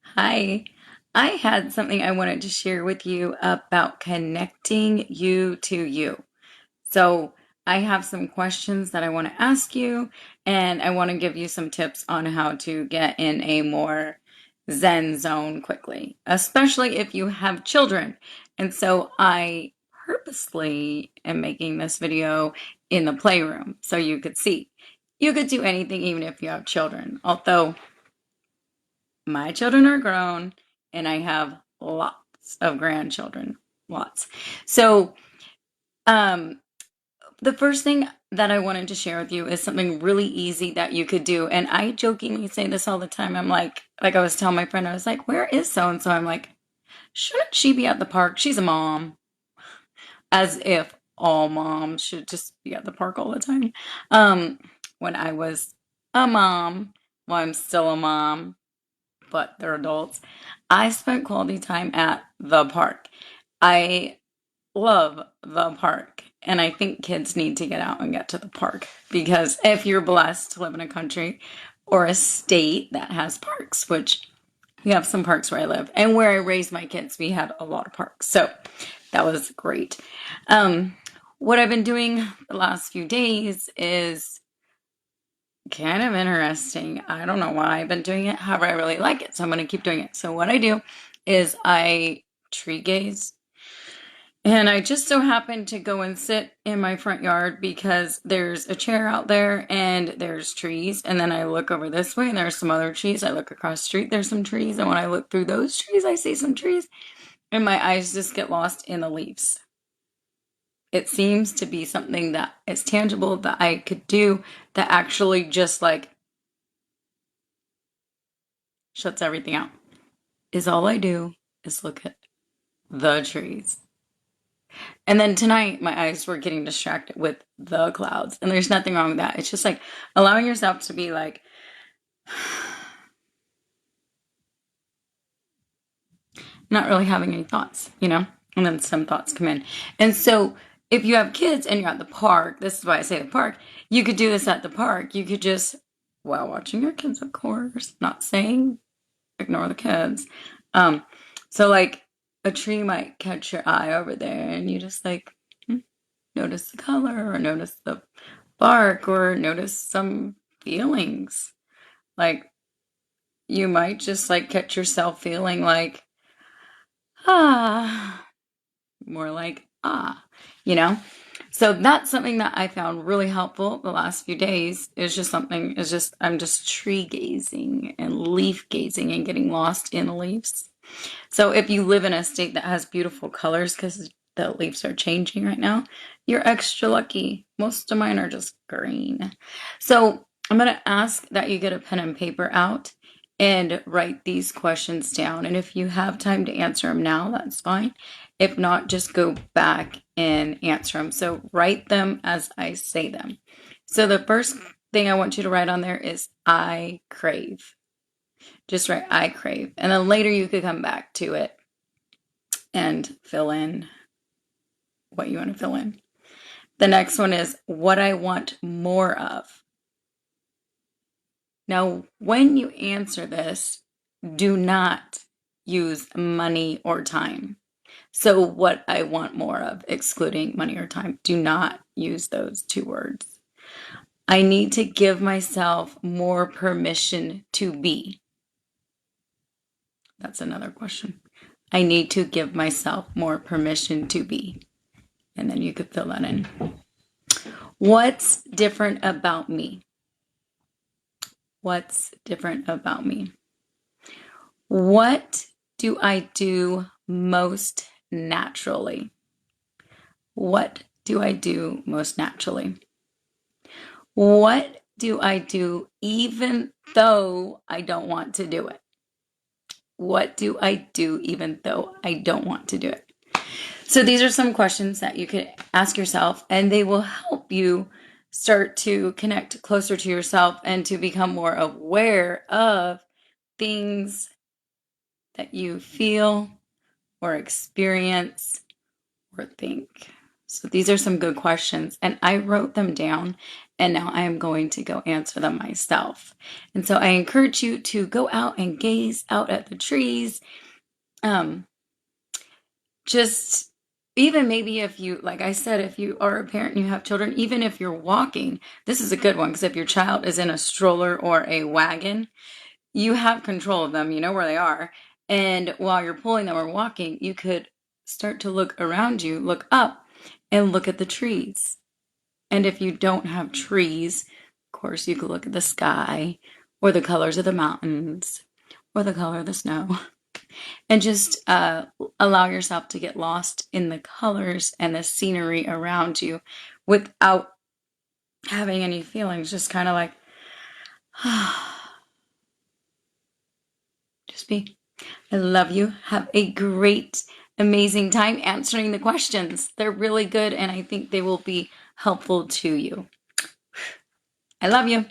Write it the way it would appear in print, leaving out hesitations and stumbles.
Hi. I had something I wanted to share with you about connecting you to you. So, I have some questions that I want to ask you, and I want to give you some tips on how to get in a more Zen zone quickly, especially if you have children. And so, I purposely am making this video in the playroom so you could see. You could do anything even if you have children, although my children are grown and I have lots of grandchildren. Lots. So, um, the first thing that I wanted to share with you is something really easy that you could do. And I jokingly say this all the time. I'm like I was telling my friend, I was like, where is so and so? I'm like, shouldn't she be at the park? She's a mom. As if all moms should just be at the park all the time. Um, when I was a mom, well, I'm still a mom, but they're adults. I spent quality time at the park. I love the park. And I think kids need to get out and get to the park because if you're blessed to live in a country or a state that has parks, which we have some parks where I live and where I raised my kids, we had a lot of parks. So that was great. Um, what I've been doing the last few days is kind of interesting. I don't know why I've been doing it. However, I really like it. So I'm going to keep doing it. So what I do is I tree gaze. And I just so happen to go and sit in my front yard because there's a chair out there and there's trees. And then I look over this way and there's some other trees. I look across the street, there's some trees. And when I look through those trees, I see some trees. And my eyes just get lost in the leaves. It seems to be something that is tangible that I could do that actually just like shuts everything out. Is all I do is look at the trees. And then tonight, my eyes were getting distracted with the clouds. And there's nothing wrong with that. It's just like allowing yourself to be like, not really having any thoughts, you know? And then some thoughts come in. And so if you have kids and you're at the park, this is why I say the park, you could do this at the park. You could just, while watching your kids, of course, not saying ignore the kids. Um, so like a tree might catch your eye over there and you just like notice the color or notice the bark or notice some feelings. Like you might just like catch yourself feeling like, ah, more like, ah, you know? So that's something that I found really helpful the last few days. I'm just tree gazing and leaf gazing and getting lost in the leaves. So if you live in a state that has beautiful colors, because the leaves are changing right now, you're extra lucky. Most of mine are just green. So I'm going to ask that you get a pen and paper out and write these questions down. And if you have time to answer them now, that's fine. If not, just go back and answer them. So write them as I say them. So the first thing I want you to write on there is I crave. Just write I crave. And then later you could come back to it and fill in what you want to fill in. The next one is what I want more of. Now, when you answer this, do not use money or time. So, what I want more of, excluding money or time, do not use those two words. I need to give myself more permission to be. That's another question. I need to give myself more permission to be. And then you could fill that in. What's different about me? What's different about me? What do I do most naturally? What do I do most naturally? What do I do even though I don't want to do it? What do I do even though I don't want to do it? So these are some questions that you could ask yourself, and they will help you start to connect closer to yourself and to become more aware of things that you feel or experience or think. So these are some good questions, and I wrote them down, and now I am going to go answer them myself. And so I encourage you to go out and gaze out at the trees. Just even maybe if you, like I said, if you are a parent and you have children, even if you're walking, this is a good one because if your child is in a stroller or a wagon, you have control of them, you know where they are. And while you're pulling them or walking, you could start to look around you, look up, and look at the trees. And if you don't have trees, of course, you could look at the sky or the colors of the mountains or the color of the snow and just allow yourself to get lost in the colors and the scenery around you without having any feelings. Just kind of like, just be. I love you. Have a great, amazing time answering the questions. They're really good, and I think they will be helpful to you. I love you.